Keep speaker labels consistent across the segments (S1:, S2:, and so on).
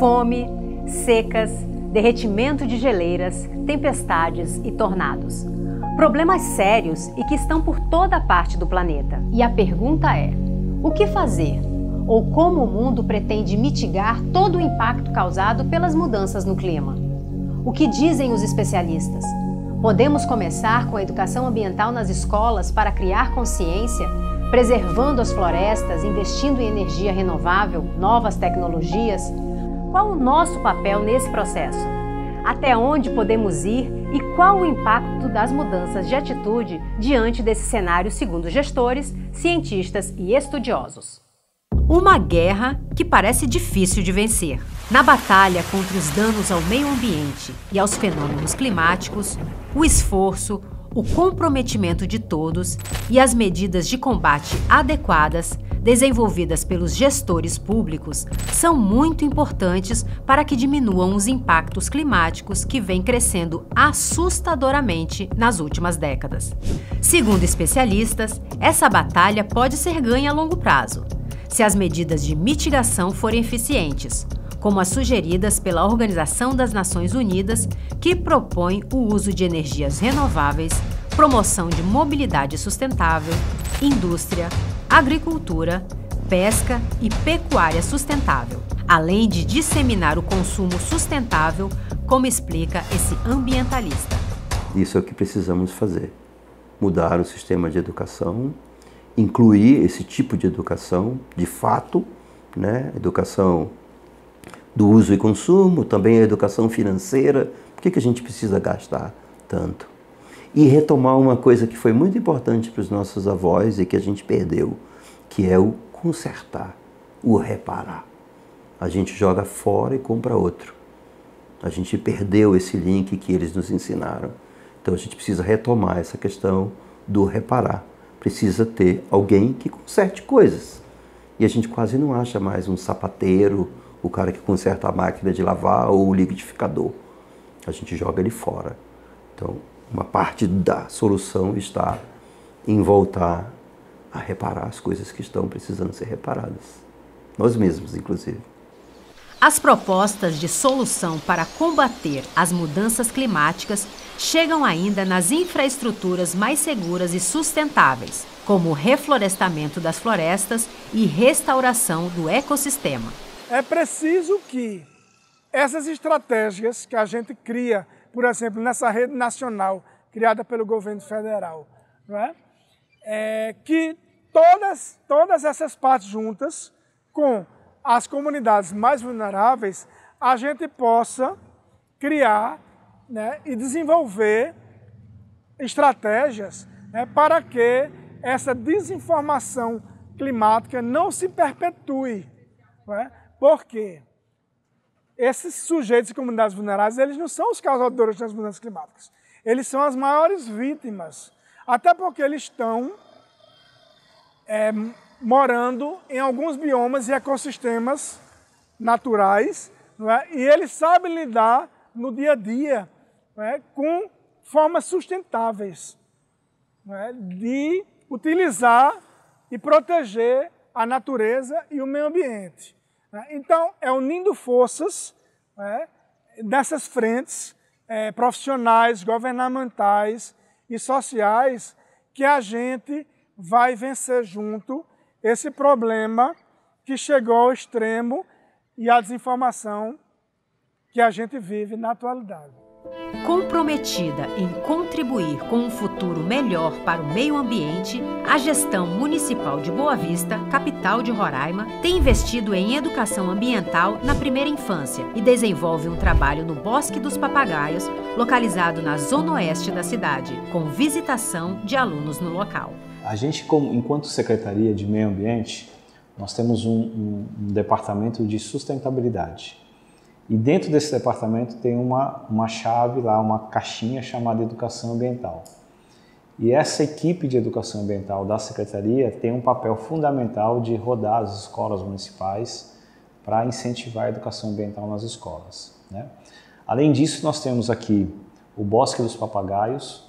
S1: Fome, secas, derretimento de geleiras, tempestades e tornados. Problemas sérios e que estão por toda parte do planeta. E a pergunta é: o que fazer? Ou como o mundo pretende mitigar todo o impacto causado pelas mudanças no clima? O que dizem os especialistas? Podemos começar com a educação ambiental nas escolas para criar consciência, preservando as florestas, investindo em energia renovável, novas tecnologias? Qual o nosso papel nesse processo? Até onde podemos ir e qual o impacto das mudanças de atitude diante desse cenário segundo gestores, cientistas e estudiosos? Uma guerra que parece difícil de vencer. Na batalha contra os danos ao meio ambiente e aos fenômenos climáticos, o esforço, o comprometimento de todos e as medidas de combate adequadas, desenvolvidas pelos gestores públicos, são muito importantes para que diminuam os impactos climáticos que vêm crescendo assustadoramente nas últimas décadas. Segundo especialistas, essa batalha pode ser ganha a longo prazo, se as medidas de mitigação forem eficientes, como as sugeridas pela Organização das Nações Unidas, que propõe o uso de energias renováveis, promoção de mobilidade sustentável, indústria, agricultura, pesca e pecuária sustentável, além de disseminar o consumo sustentável, como explica esse ambientalista.
S2: Isso é o que precisamos fazer, mudar o sistema de educação, incluir esse tipo de educação, de fato, né? Educação do uso e consumo, também a educação financeira. Por que a gente precisa gastar tanto? E retomar uma coisa que foi muito importante para os nossos avós e que a gente perdeu, que é o consertar, o reparar. A gente joga fora e compra outro. A gente perdeu esse link que eles nos ensinaram. Então a gente precisa retomar essa questão do reparar. Precisa ter alguém que conserte coisas. E a gente quase não acha mais um sapateiro, o cara que conserta a máquina de lavar ou o liquidificador. A gente joga ele fora. Então, uma parte da solução está em voltar a reparar as coisas que estão precisando ser reparadas. Nós mesmos, inclusive.
S1: As propostas de solução para combater as mudanças climáticas chegam ainda nas infraestruturas mais seguras e sustentáveis, como o reflorestamento das florestas e restauração do ecossistema.
S3: É preciso que essas estratégias que a gente cria, por exemplo, nessa rede nacional criada pelo governo federal, não é? Que todas essas partes juntas, com as comunidades mais vulneráveis, a gente possa criar, né, e desenvolver estratégias, né, para que essa desinformação climática não se perpetue. Não é? Porque esses sujeitos e comunidades vulneráveis, eles não são os causadores das mudanças climáticas. Eles são as maiores vítimas, até porque eles estão morando em alguns biomas e ecossistemas naturais, não é? E eles sabem lidar no dia a dia, não é? Com formas sustentáveis, não é? De utilizar e proteger a natureza e o meio ambiente. Então, é unindo forças, né, dessas frentes profissionais, governamentais e sociais que a gente vai vencer junto esse problema que chegou ao extremo e à desinformação que a gente vive na atualidade.
S1: Comprometida em contribuir com um futuro melhor para o meio ambiente, a gestão municipal de Boa Vista, capital de Roraima, tem investido em educação ambiental na primeira infância e desenvolve um trabalho no Bosque dos Papagaios, localizado na zona oeste da cidade, com visitação de alunos no local.
S4: A gente, enquanto Secretaria de Meio Ambiente, nós temos um departamento de sustentabilidade. E dentro desse departamento tem uma chave lá, uma caixinha chamada Educação Ambiental. E essa equipe de Educação Ambiental da Secretaria tem um papel fundamental de rodar as escolas municipais para incentivar a educação ambiental nas escolas, né? Além disso, nós temos aqui o Bosque dos Papagaios,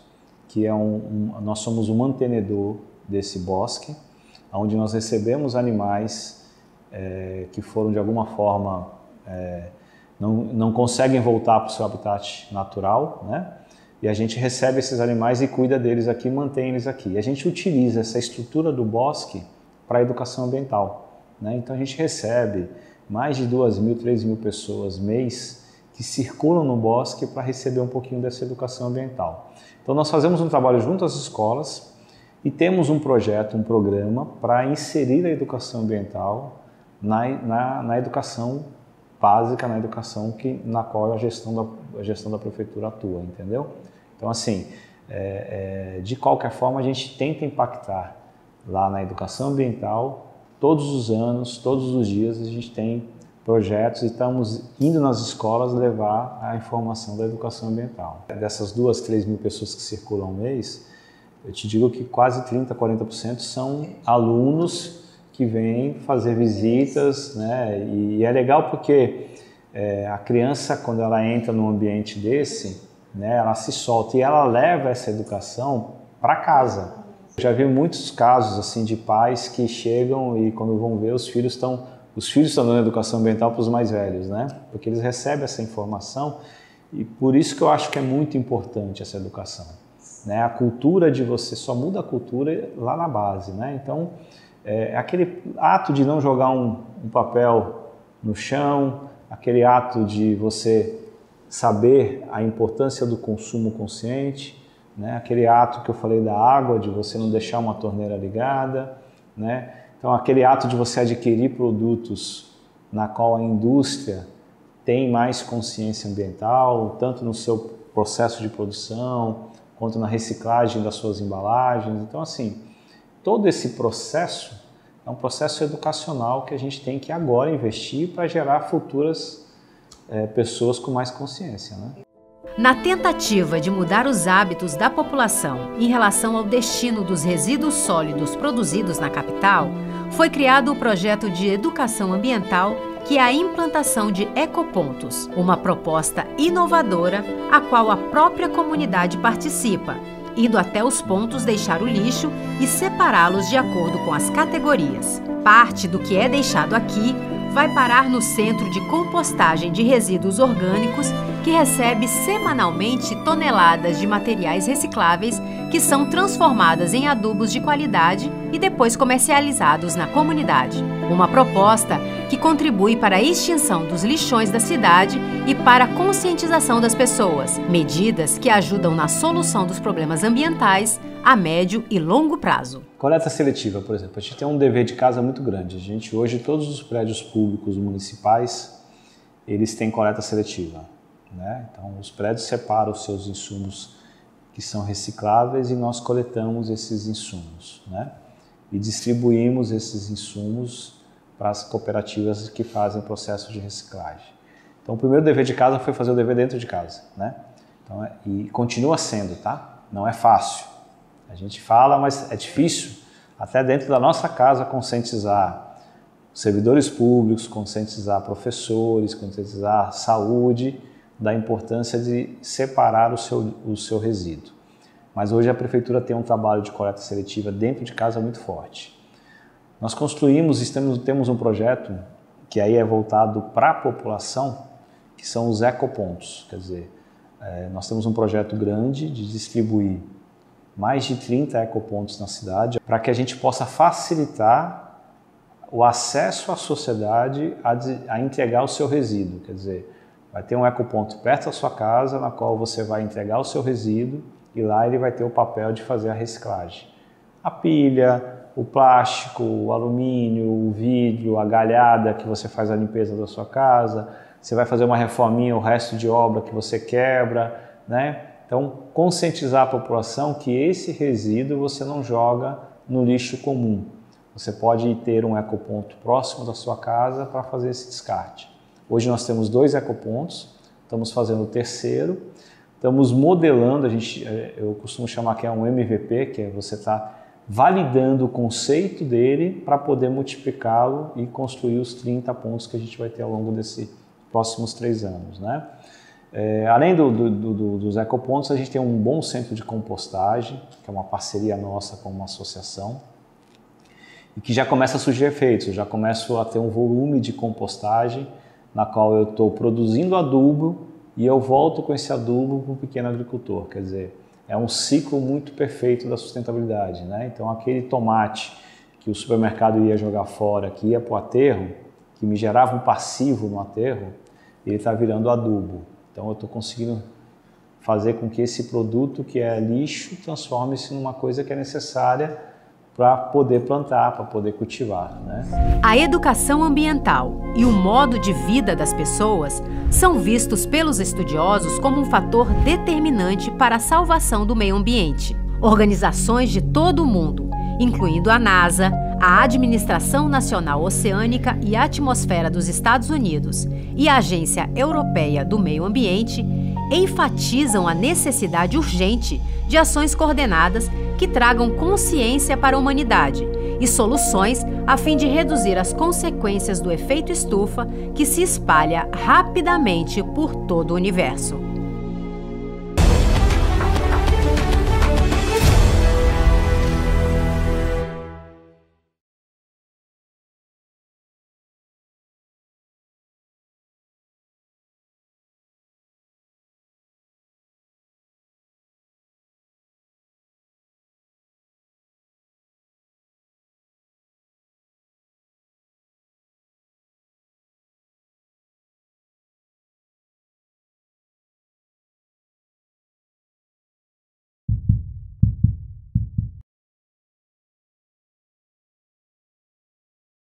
S4: que é nós somos o mantenedor desse bosque, onde nós recebemos animais que foram de alguma forma não conseguem voltar para o seu habitat natural, né? E a gente recebe esses animais e cuida deles aqui, mantém eles aqui. E a gente utiliza essa estrutura do bosque para a educação ambiental, né? Então a gente recebe mais de 2.000, 3.000 pessoas mês que circulam no bosque para receber um pouquinho dessa educação ambiental. Então nós fazemos um trabalho junto às escolas e temos um projeto, um programa para inserir a educação ambiental na educação básica, na educação na qual a gestão da prefeitura atua, entendeu? Então, assim, de qualquer forma, a gente tenta impactar lá na educação ambiental. Todos os anos, todos os dias, a gente tem projetos e estamos indo nas escolas levar a informação da educação ambiental. Dessas 2.000, 3.000 pessoas que circulam ao mês, eu te digo que quase 30%, 40% são alunos que vêm fazer visitas, né? E é legal porque a criança, quando ela entra num ambiente desse, né, ela se solta e ela leva essa educação para casa. Eu já vi muitos casos assim de pais que chegam e quando vão ver os filhos estão dando educação ambiental para os mais velhos, né? Porque eles recebem essa informação e por isso que eu acho que é muito importante essa educação, né? A cultura de você só muda a cultura lá na base, né? Então aquele ato de não jogar um papel no chão, aquele ato de você saber a importância do consumo consciente, né? Aquele ato que eu falei da água, de você não deixar uma torneira ligada, né? Então aquele ato de você adquirir produtos na qual a indústria tem mais consciência ambiental, tanto no seu processo de produção, quanto na reciclagem das suas embalagens. Então assim, todo esse processo é um processo educacional que a gente tem que agora investir para gerar futuras pessoas com mais consciência, né?
S1: Na tentativa de mudar os hábitos da população em relação ao destino dos resíduos sólidos produzidos na capital, foi criado o projeto de educação ambiental, que é a implantação de ecopontos, uma proposta inovadora a qual a própria comunidade participa, indo até os pontos deixar o lixo e separá-los de acordo com as categorias. Parte do que é deixado aqui vai parar no Centro de Compostagem de Resíduos Orgânicos, que recebe semanalmente toneladas de materiais recicláveis que são transformadas em adubos de qualidade e depois comercializados na comunidade. Uma proposta que contribui para a extinção dos lixões da cidade e para a conscientização das pessoas, medidas que ajudam na solução dos problemas ambientais a médio e longo prazo.
S4: Coleta seletiva, por exemplo, a gente tem um dever de casa muito grande. A gente hoje, todos os prédios públicos municipais, eles têm coleta seletiva, né? Então os prédios separam os seus insumos que são recicláveis e nós coletamos esses insumos, né? E distribuímos esses insumos para as cooperativas que fazem o processo de reciclagem. Então o primeiro dever de casa foi fazer o dever dentro de casa, né? Então, e continua sendo, tá? Não é fácil. A gente fala, mas é difícil, até dentro da nossa casa, conscientizar servidores públicos, conscientizar professores, conscientizar a saúde da importância de separar o seu resíduo. Mas hoje a prefeitura tem um trabalho de coleta seletiva dentro de casa muito forte. Nós construímos e temos um projeto que aí é voltado para a população, que são os ecopontos. Quer dizer, nós temos um projeto grande de distribuir mais de 30 ecopontos na cidade, para que a gente possa facilitar o acesso à sociedade a entregar o seu resíduo. Quer dizer, vai ter um ecoponto perto da sua casa, na qual você vai entregar o seu resíduo e lá ele vai ter o papel de fazer a reciclagem. A pilha, o plástico, o alumínio, o vidro, a galhada que você faz a limpeza da sua casa, você vai fazer uma reforminha, o resto de obra que você quebra, né? Então, conscientizar a população que esse resíduo você não joga no lixo comum. Você pode ter um ecoponto próximo da sua casa para fazer esse descarte. Hoje nós temos 2 ecopontos, estamos fazendo o terceiro, estamos modelando, eu costumo chamar que é um MVP, que é você está validando o conceito dele para poder multiplicá-lo e construir os 30 pontos que a gente vai ter ao longo desses próximos 3 anos, né? Além dos ecopontos, a gente tem um bom centro de compostagem, que é uma parceria nossa com uma associação, e que já começa a surgir efeitos, eu já começo a ter um volume de compostagem na qual eu estou produzindo adubo e eu volto com esse adubo para o pequeno agricultor. Quer dizer, é um ciclo muito perfeito da sustentabilidade, né? Então, aquele tomate que o supermercado ia jogar fora, que ia para o aterro, que me gerava um passivo no aterro, ele está virando adubo. Então, eu estou conseguindo fazer com que esse produto que é lixo transforme-se numa coisa que é necessária para poder plantar, para poder cultivar, né?
S1: A educação ambiental e o modo de vida das pessoas são vistos pelos estudiosos como um fator determinante para a salvação do meio ambiente. Organizações de todo o mundo, incluindo a NASA, a Administração Nacional Oceânica e Atmosfera dos Estados Unidos e a Agência Europeia do Meio Ambiente, enfatizam a necessidade urgente de ações coordenadas que tragam consciência para a humanidade e soluções a fim de reduzir as consequências do efeito estufa que se espalha rapidamente por todo o universo.